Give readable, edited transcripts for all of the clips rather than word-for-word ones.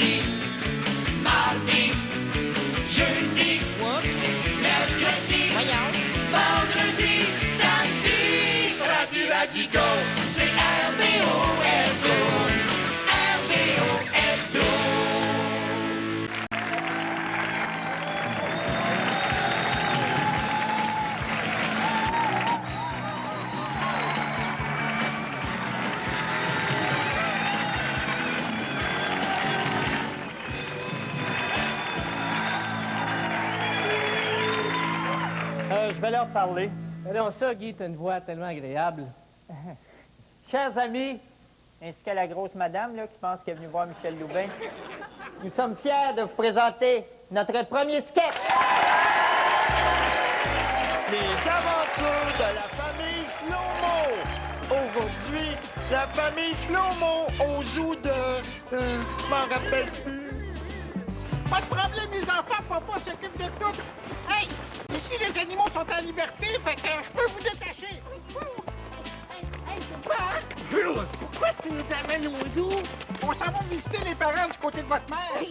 lundi, mardi, jeudi, mercredi, vendredi, samedi. Radio Radigo, c'est RBO Hebdo. RBO Hebdo. Je vais leur parler. Alors ça, Guy, t'as une voix tellement agréable. Chers amis, ainsi qu'à la grosse madame là, qui pense qu'elle est venue voir Michel Loubin, nous sommes fiers de vous présenter notre premier sketch. Les aventures de la famille Slow-Mo. Aujourd'hui, la famille Slow-Mo au zoo de... je m'en rappelle plus. Pas de problème, les enfants, papa s'occupe de tout. Hey, ici, les animaux sont en liberté, fait que je peux vous détacher. Hey, papa, pourquoi tu nous amènes au zoo? On s'en va visiter les parents du côté de votre mère.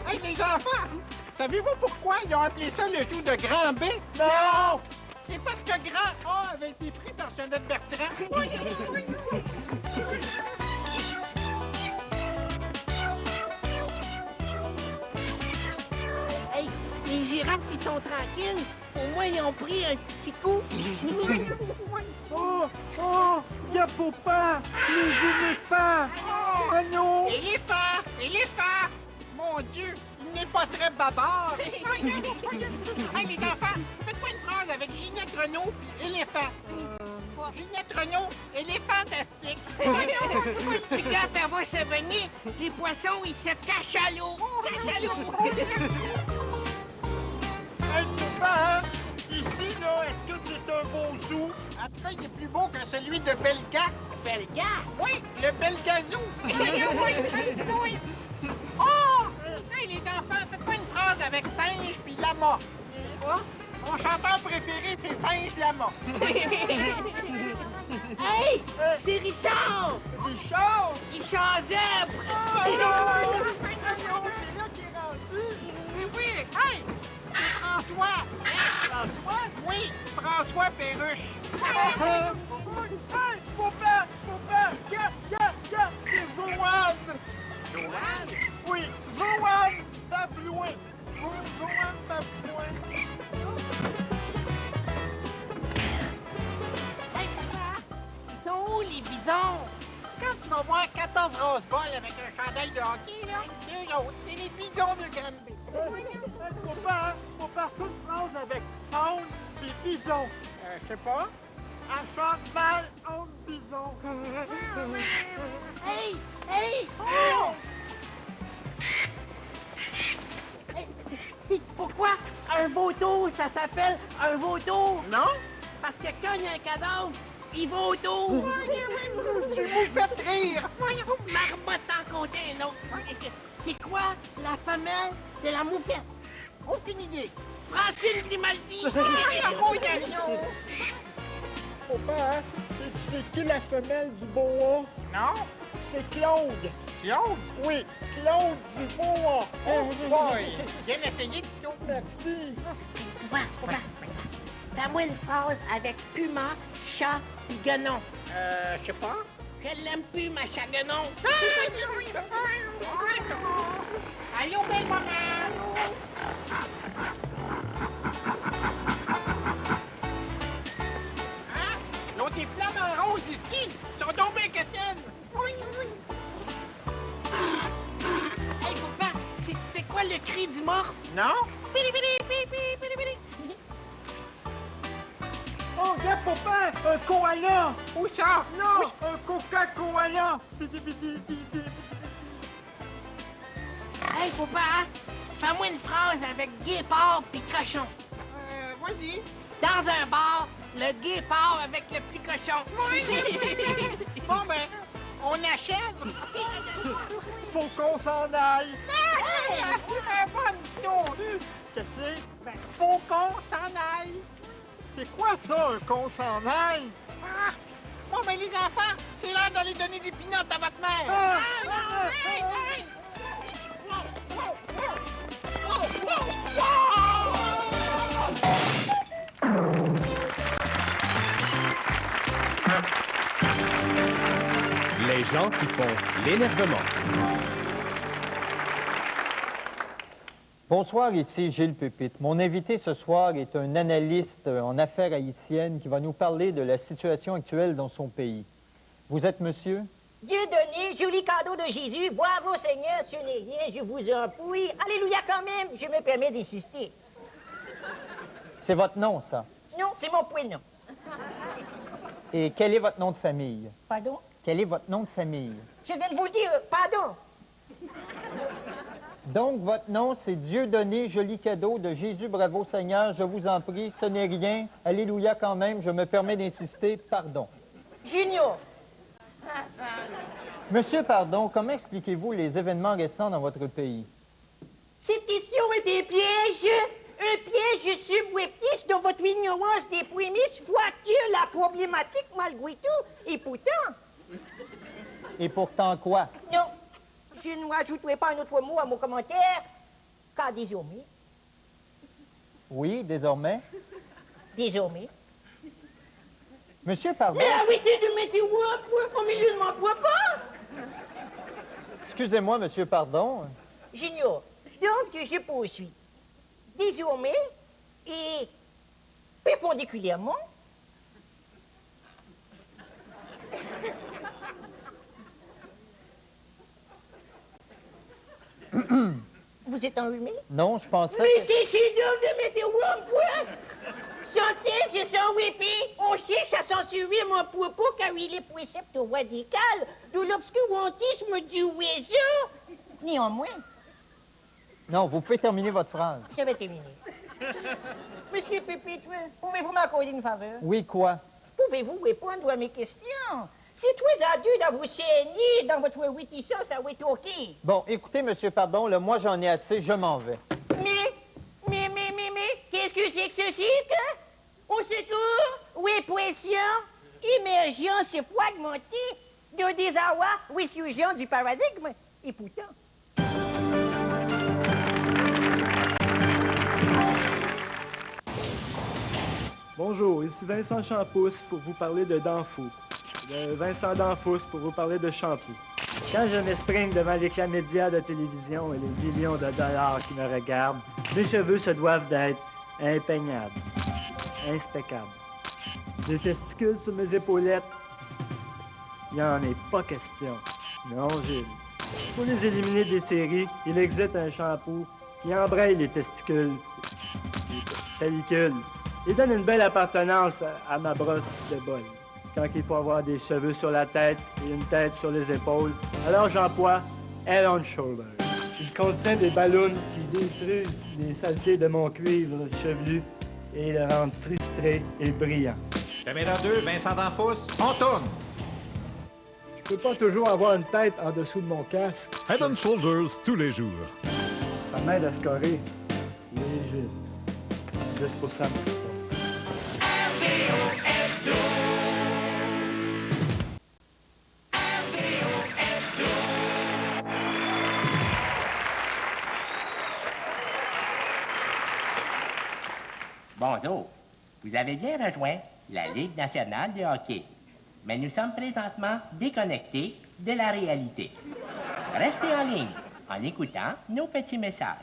Hey, les enfants, savez-vous pourquoi ils ont appelé ça le zoo de Grand B? Non! C'est parce que Grand A avait été pris par Jeannette Bertrand. Hey, les girafes, ils sont tranquilles. Au moins, ils ont pris un petit coup. Oh, y'a Popa, les éléphants. Oh non! Éléphant! Mon Dieu, il n'est pas très bavard. Hey, les enfants, faites-moi une phrase avec Ginette Renault puis éléphant. Ginette Renault, éléphantastique. Puis quand elle va se baigner, les poissons, ils se cachent à l'eau. Hey, Popa, ici, là, est-ce que c'est un beau zoo? En tout cas, il est plus beau que celui de Belga. Belga? Oui, le Belgazou. Oui. Oh! Hey, les enfants, faites-moi une phrase avec singe puis lama. Quoi? Mon chanteur préféré, c'est Singe Lama. Hey! C'est Richard! Richard? Richard Zèbre! Oh non! C'est là qu'il est rendu. Oui, hey! C'est François. François? Oui, François Perruche. Hey, Popa, regarde, c'est Joanne. Joanne? Oui, Joanne Bablouin. Joanne Bablouin. Hey, papa! Ils sont où, les bisons? Quand tu vas voir 14 rose-balles avec un chandail de hockey, là, c'est eux autres. C'est les bisons de Granby. Popa, toute phrase avec onde et bison. Je sais pas. Elle chante mal, onde, bison. Hey! Hey! Oh! Hey, c'est pourquoi un vautour, ça s'appelle un vautour? Non? Parce que quand il y a un cadavre, il va autour. Tu vous faites rire. Marmotte en compter un autre. C'est quoi la femelle de la moufette? Aucune idée. Francine Grimaldi. Popa, c'est qui la femelle du boa? Non? C'est Claude. Claude? Oui, Claude du boa. Oh boy! Bien essayé, Tito. Merci. Fais-moi une phrase avec puma, chat pis guenon. Je sais pas. Je l'aime plus, ma chat guenon. Allô, belle maman! Hein? L'autre est flamant rose ici! Ils sont donc bien quétaines! Hey, papa, c'est quoi le cri du mort? Non? Oh, regarde, Popa, un koala. Où ça? Non, un coca-koala. Hey, papa, fais-moi une phrase avec guépard pis cochon. Vas-y. Dans un bar, le guépard avec le petit cochon. Bon, ben, on achève. Faut qu'on s'en aille. Hey! Bonne Tito! Qu'est-ce que c'est? Ben, faut qu'on s'en aille. C'est quoi ça, un qu'on s'en aille? Ah! Bon, ben, les enfants, c'est l'heure d'aller donner des pinottes à votre mère. Ah! Hey! gens qui font l'énervement. Bonsoir, ici Gilles Pépite. Mon invité ce soir est un analyste en affaires haïtiennes qui va nous parler de la situation actuelle dans son pays. Vous êtes monsieur? Dieu donné, joli cadeau de Jésus, bravo Seigneur, ce n'est rien, je vous en prie. Alléluia quand même, je me permets d'insister. C'est votre nom, ça? Non, c'est mon prénom. Et quel est votre nom de famille? Pardon? Quel est votre nom de famille? Je viens de vous le dire, pardon. Donc, votre nom, c'est Dieudonné, joli cadeau de Jésus, bravo Seigneur, je vous en prie, ce n'est rien, alléluia quand même, je me permets d'insister, pardon. Junior. Monsieur, pardon, comment expliquez-vous les événements récents dans votre pays? Cette question est des pièges. Un piège subreptice dont votre ignorance des prémices fracture la problématique malgré tout. Et pourtant... Et pourtant quoi? Non, je ne rajouterai pas un autre mot à mon commentaire, car désormais... Oui, désormais. Désormais... Monsieur, pardon. Mais arrêtez de mettre un point au milieu de mon propos! Excusez-moi, monsieur, pardon. Junior, donc je poursuis. Désormais, et perpendiculairement, vous êtes enrhumé? Non, je pensais Mais que... cessez donc de mettre un point! Sans cesse, sans répit, on cherche à censurer mon propos car il est précepte radical de l'obscurantisme du réseau. Néanmoins, Non, vous pouvez terminer votre phrase. je vais terminer. Monsieur Pépite, pouvez-vous m'accorder une faveur? Oui, quoi? Pouvez-vous répondre à mes questions? C'est très adulte à vous saigner dans votre réticence à rétorquer. Bon, écoutez, monsieur, pardon, là, moi, j'en ai assez, je m'en vais. Mais, qu'est-ce que c'est que ce site? Au secours, répression, émergence fragmentée de désarroi résurgent du paradigme. Et pourtant... Bonjour, ici Vincent Champousse pour vous parler de Danfou. Vincent Danfousse pour vous parler de shampoo. Quand je m'esprime devant l'éclat média de télévision et les millions de dollars qui me regardent, mes cheveux se doivent d'être impeignables, inspeccables. Des testicules sur mes épaulettes, il n'y en est pas question. Non, Gilles. Pour les éliminer des séries, il existe un shampoo qui embraye les testicules, les pellicules, et donne une belle appartenance à ma brosse de bol. Quand il faut avoir des cheveux sur la tête et une tête sur les épaules, alors j'emploie Head on Shoulder. Il contient des ballons qui détruisent les saletés de mon cuivre chevelu et le rendent frustré et brillant. Caméra 2, Vincent Danfousse, on tourne! Je peux pas toujours avoir une tête en dessous de mon casque. Head and Shoulders tous les jours. Ça m'aide à scorer. Oui, Gilles. Juste pour ça, Bonjour. Vous avez bien rejoint la Ligue nationale de hockey. Mais nous sommes présentement déconnectés de la réalité. Restez en ligne en écoutant nos petits messages.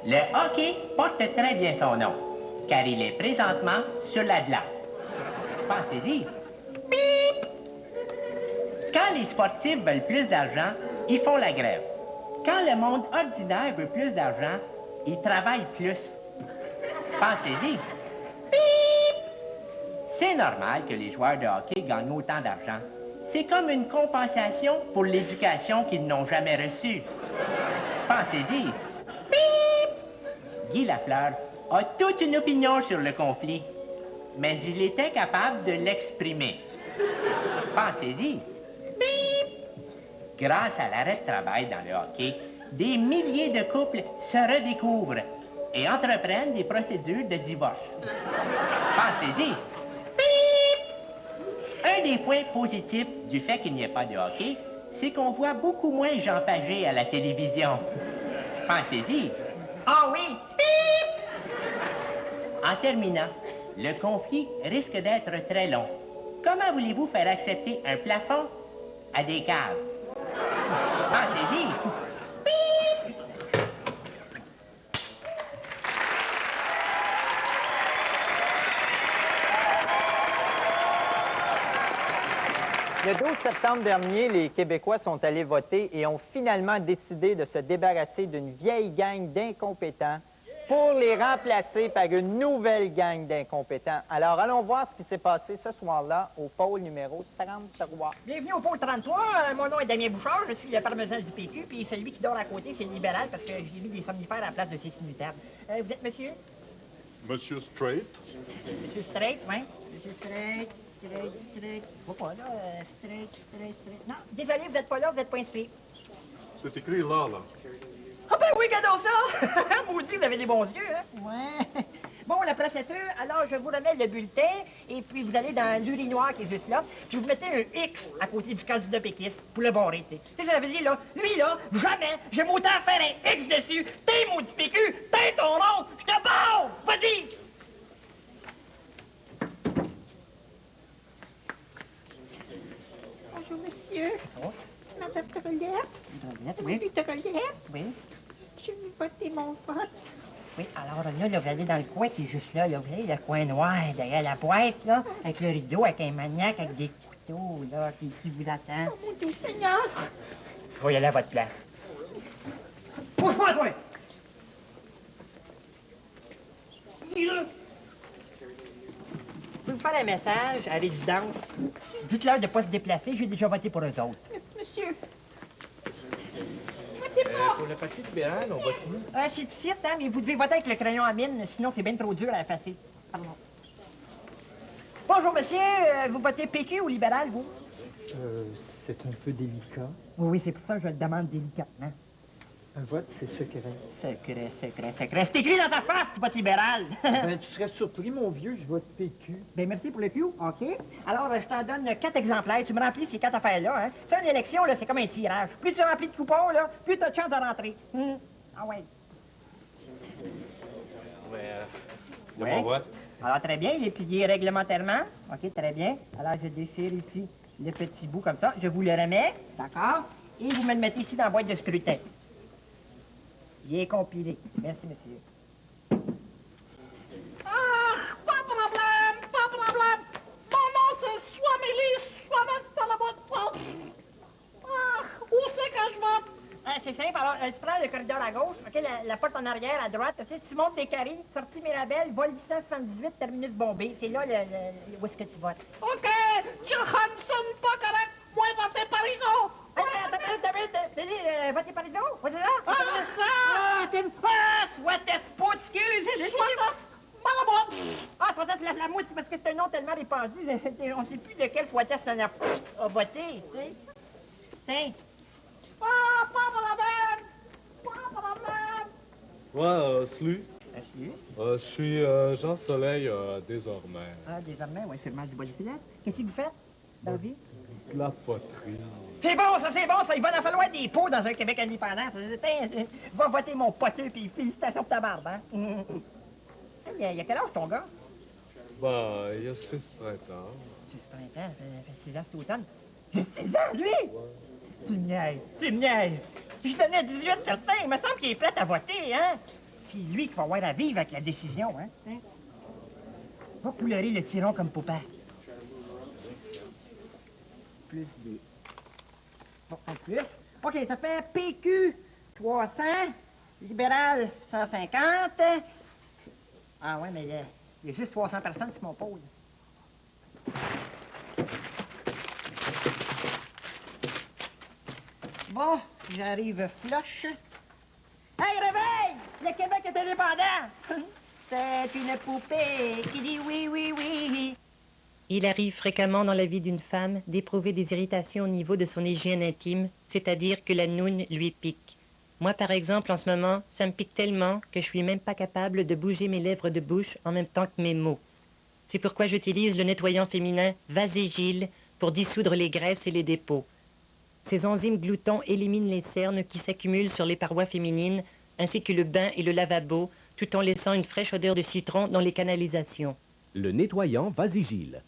Le hockey porte très bien son nom, car il est présentement sur la glace. Pensez-y. Bip! Quand les sportifs veulent plus d'argent, ils font la grève. Quand le monde ordinaire veut plus d'argent, ils travaillent plus. Pensez-y. Bip! C'est normal que les joueurs de hockey gagnent autant d'argent. C'est comme une compensation pour l'éducation qu'ils n'ont jamais reçue. Pensez-y. Bip! Guy Lafleur a toute une opinion sur le conflit, mais il est incapable de l'exprimer. Pensez-y. Bip! Grâce à l'arrêt de travail dans le hockey, des milliers de couples se redécouvrent et entreprennent des procédures de divorce. Pensez-y. Bip! Un des points positifs du fait qu'il n'y ait pas de hockey, c'est qu'on voit beaucoup moins Jean Pagé à la télévision. Pensez-y. Ah oui. Bip! En terminant, Le conflit risque d'être très long. Comment voulez-vous faire accepter un plafond à des caves? Pensez-y. Bip! Le 12 septembre dernier, les Québécois sont allés voter et ont finalement décidé de se débarrasser d'une vieille gang d'incompétents pour les remplacer par une nouvelle gang d'incompétents. Alors, allons voir ce qui s'est passé ce soir-là au pôle numéro 33. Bienvenue au pôle 33. Mon nom est Damien Bouchard. Je suis le parmesan du PQ. Puis celui qui dort à côté, c'est le libéral parce que j'ai mis des somnifères à la place de ces sinutaires. Vous êtes monsieur? Monsieur Straight. Monsieur Straight, oui. Monsieur Straight. Faut pas, là. Straight. Non, désolé, vous n'êtes pas là, vous n'êtes pas inscrit. C'est écrit là. Ah ben oui, regardons ça! Maudit, vous avez des bons yeux, hein? Ouais. Bon, la procédure, alors je vous remets le bulletin, et puis vous allez dans l'urinoir qui est juste là, puis vous mettez un X à côté du candidat péquiste pour le barrer, tu sais. Tu sais, ça veut dire, là, lui, là, jamais, j'aime autant faire un X dessus. T'es maudit PQ, t'es ton nom, je te barre! Vas-y! Bonjour, monsieur. Oh. Madame Trolette. Oui. Trolette. Oui. Je vais voter mon vote. Oui, alors là, vous allez dans le coin qui est juste là, vous voyez, le coin noir, derrière la boîte, là, avec le rideau, avec un maniaque, avec des couteaux, là, qui vous attend. Oh, mon Dieu Seigneur! Je vais y aller à votre place. Pousse-moi, toi! Vous me faire un message à la résidence. Dites-leur de ne pas se déplacer, j'ai déjà voté pour eux autres. Monsieur. Votez pas! Pour le Parti libéral, on vote où? C'est ici, hein, mais vous devez voter avec le crayon à mine, sinon c'est bien trop dur à effacer. Pardon. Bonjour, monsieur. Vous votez PQ ou libéral, vous? C'est un peu délicat. Oui, c'est pour ça que je le demande délicatement. Un vote, c'est secret. Secret. C'est écrit dans ta face, tu votes libéral. Ben, tu serais surpris, mon vieux, je vote PQ. Ben, merci pour le Q. OK. Alors, je t'en donne 4 exemplaires. Tu me remplis ces 4 affaires-là, hein. Faire une élection, là, c'est comme un tirage. Plus tu remplis de coupons, là, plus tu as de chance de rentrer. Ah ouais. Mon vote. Alors, très bien. Il est plié réglementairement. OK, très bien. Alors, je déchire ici le petit bout comme ça. Je vous le remets. D'accord. Et vous me le mettez ici dans la boîte de scrutin. Il est compilé. Merci, monsieur. Ah, pas de problème. Mon nom, c'est Swamélie, dans la boîte. Ah, où c'est que je vote? C'est simple. Alors, tu prends le corridor à gauche, OK, la porte en arrière à droite. Tu sais, tu montes des carrés, sortie Mirabel, vol 878, terminus Bombay. C'est là où est-ce que tu votes. OK, Johansson, pas correct. Moi, voter Parizeau. Votez par exemple? Votez là? Ah, ça! Soit t'es excuse! Ah, peut-être la mousse, parce que c'est un nom tellement répandu, on sait plus de quel soit on a voté, tu sais. Tiens. Ah, pas de problème. Moi, Slu. Merci. Je suis Jean Soleil désormais. Ah, désormais, oui, seulement du bodybuilding. Qu'est-ce que vous faites dans la vie? De la poterie. C'est bon, ça. Il va en falloir des pots dans un Québec indépendant. Va voter mon poteux, puis félicitations pour ta barbe, hein. Il y a quel âge, ton gars? Bah, il y a 6 printemps. 6 printemps, ça fait 6 ans cet automne. J'ai 6 ans, lui? Ouais. Tu me niaises. Je donnais 18 certain. Il me semble qu'il est prêt à voter, hein? Puis lui qui va avoir à vivre avec la décision, hein? Va coulerer le tiron comme Poupin. Plus 2. Bon, en plus. OK, ça fait PQ 300, libéral 150. Ah ouais, mais il y a juste 300 personnes sur mon pôle. Bon, j'arrive flush. Hey, réveille! Le Québec est indépendant! C'est une poupée qui dit oui, oui, oui. Il arrive fréquemment dans la vie d'une femme d'éprouver des irritations au niveau de son hygiène intime, c'est-à-dire que la noune lui pique. Moi, par exemple, en ce moment, ça me pique tellement que je suis même pas capable de bouger mes lèvres de bouche en même temps que mes mots. C'est pourquoi j'utilise le nettoyant féminin Vaségil pour dissoudre les graisses et les dépôts. Ces enzymes gloutons éliminent les cernes qui s'accumulent sur les parois féminines, ainsi que le bain et le lavabo, tout en laissant une fraîche odeur de citron dans les canalisations. le nettoyant Vasigile,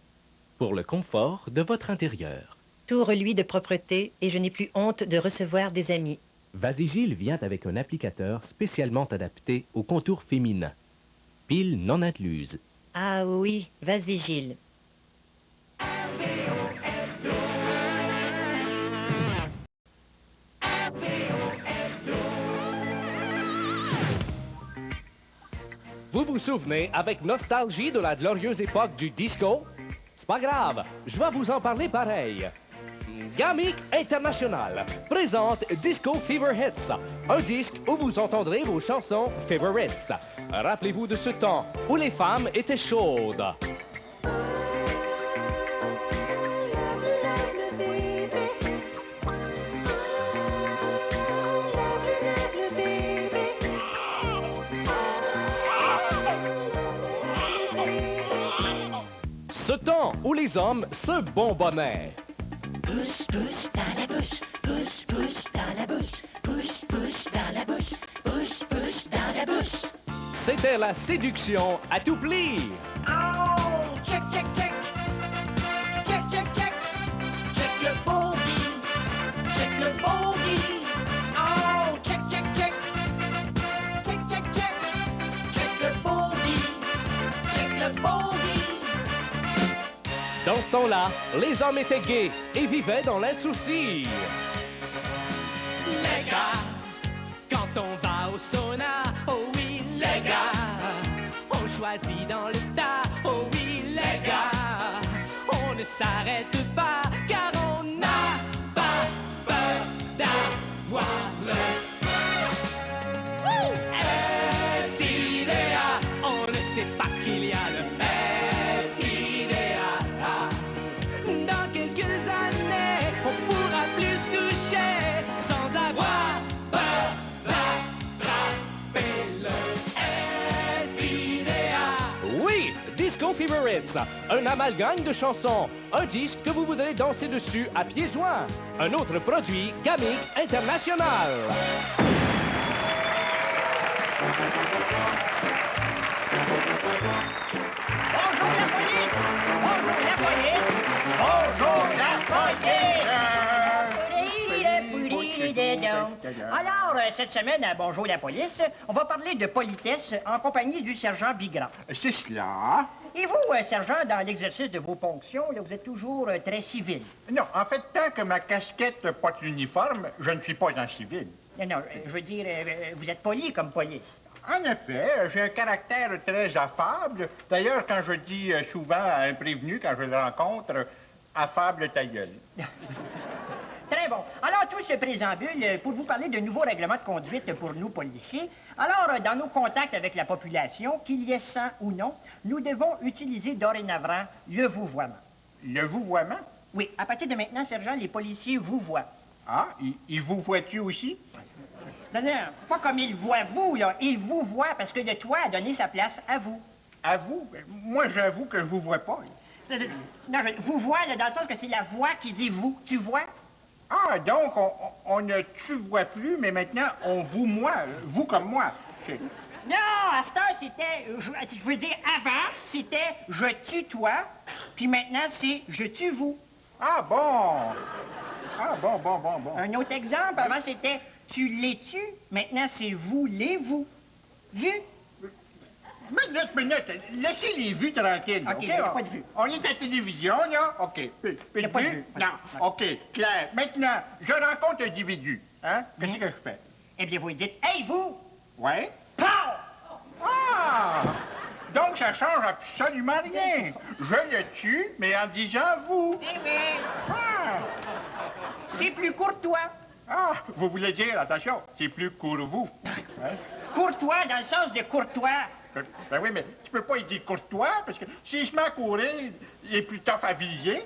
pour le confort de votre intérieur. Tout reluit de propreté et je n'ai plus honte de recevoir des amis. Vasigile vient avec un applicateur spécialement adapté aux contours féminins. Pile non incluse. Ah oui, vas-y Gilles. Vous vous souvenez avec nostalgie de la glorieuse époque du disco? C'est pas grave, je vais vous en parler pareil. Gamic International présente Disco Fever Hits, un disque où vous entendrez vos chansons favorites. Rappelez-vous de ce temps où les femmes étaient chaudes. Ce temps où les hommes se bonbonnaient. Pousse, pousse dans la bouche, pousse, pousse dans la bouche, pousse, pousse dans la bouche, pousse, pousse dans la bouche. C'était la séduction à tout pli. Oh, check, check, check. Check, check, check. Check le boogie. Check le boogie. Oh, check, check, check. Check, check, check. Check le boogie. Check le boogie. Dans ce temps-là, les hommes étaient gays et vivaient dans l'insouci. Les gars, quand on va au sauna, oh oui, les gars, on choisit dans le tas, oh oui, les gars, on ne s'arrête pas car on n'a pas peur d'avoir le SIDA. On ne sait pas qu'il y a le SIDA. Dans quelques années, on pourra plus se toucher sans avoir peur d'attraper le SIDA. Oui, Disco Fever Hits, un amalgame de chansons, un disque que vous voudrez danser dessus à pieds joints. Un autre produit, Gamic International. Bonjour la police! Bonjour la police! Bonjour la police! Alors, cette semaine à Bonjour la police, on va parler de politesse en compagnie du sergent Bigrand. C'est cela. Et vous, sergent, dans l'exercice de vos fonctions, là, vous êtes toujours très civil. Non, en fait, tant que ma casquette porte l'uniforme, je ne suis pas un civil. Non, non, je veux dire, vous êtes poli comme police. En effet, j'ai un caractère très affable. D'ailleurs, quand je dis souvent à un prévenu, quand je le rencontre, affable ta gueule. Très bon. Alors, tout ce préambule pour vous parler de nouveaux règlements de conduite pour nous, policiers. Alors, dans nos contacts avec la population, qu'il y ait sang ou non, nous devons utiliser dorénavant le vouvoiement. Le vouvoiement? Oui, à partir de maintenant, sergent, les policiers vous voient. Ah, ils vous voient-tu aussi? Non, non, pas comme ils voient vous, là. Ils vous voient parce que le toit a donné sa place à vous. À vous? Moi, j'avoue que je vous vois pas. Non, vous vois, là, dans le sens que c'est la voix qui dit vous. Tu vois? Ah, donc, on ne tu vois plus, mais maintenant, on vous moi, vous comme moi. Non, à cette heure, c'était, je veux dire, avant, c'était je tutoie, puis maintenant, c'est je tue vous. Ah, bon. Ah, bon. Un autre exemple, avant, c'était tu les tues, maintenant, c'est vous les vous. Vu? Minute, laissez les vues tranquilles. OK, il n'y a pas de vue. On est à la télévision, là? OK. Il n'y a pas de vue. Non. OK, clair. Maintenant, je rencontre un individu. Hein? Qu'est-ce que je fais? Eh bien, vous lui dites, hey, vous! Ouais? Pow! Ah! Donc, ça change absolument rien. Je le tue, mais en disant vous. Ah! C'est plus courtois. Ah, vous voulez dire, attention, c'est plus court-vous. Hein? Courtois dans le sens de courtois. Ben oui, mais tu peux pas y dire courtois, parce que s'il se met à courir, il est plus tough à viser.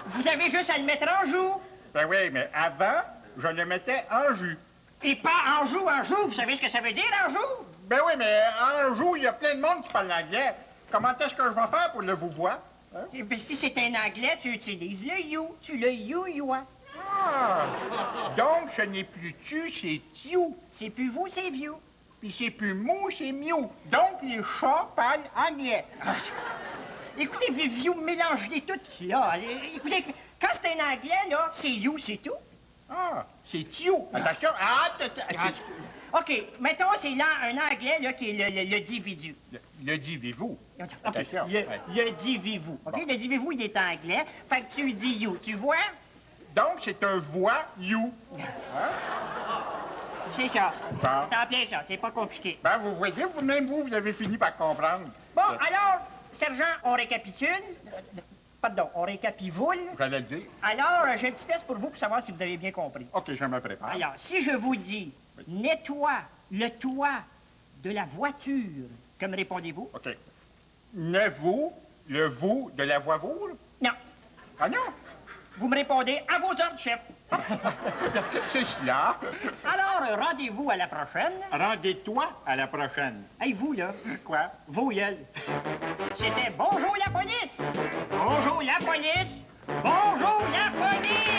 Vous avez juste à le mettre en joue. Ben oui, mais avant, je le mettais en jus. Et pas en joue. Vous savez ce que ça veut dire, en joue? Ben oui, mais en joue, il y a plein de monde qui parle anglais. Comment est-ce que je vais faire pour le vous voir? Hein? Et puis si c'est un anglais, tu utilises le you. Tu le you-youa. Ah! Donc, ce n'est plus tu, c'est you. C'est plus vous, c'est vieux. Puis c'est plus mou, c'est miou. Donc, les chats parlent anglais. Écoutez, vous mélangez tout là. Écoutez, quand c'est un anglais, là, c'est you, c'est tout. Ah, c'est you. Attention. OK, mettons, c'est là un anglais, là, qui est le dividu. Le dites-vous. Attention. Le dites-vous. OK, le dites-vous, il est anglais. Fait que tu dis you, tu vois? Donc, c'est un voix you. C'est ça. Bon. C'est en plein ça, c'est pas compliqué. Ben, vous voyez, vous-même, vous avez fini par comprendre. Bon, alors, sergent, on récapitule. Pardon, on récapivule. J'allais le dire. Alors, j'ai un petit test pour vous pour savoir si vous avez bien compris. OK, je me prépare. Alors, si je vous dis nettoie le toit de la voiture, que me répondez-vous? OK. Ne-vous, le vous de la voix vous? Non. Ah non? Vous me répondez à vos ordres, chef. C'est cela. Alors, rendez-vous à la prochaine. Rendez-toi à la prochaine. Hey, vous, là. Quoi? Vous, gueule. C'était Bonjour la police! Bonjour la police! Bonjour la police!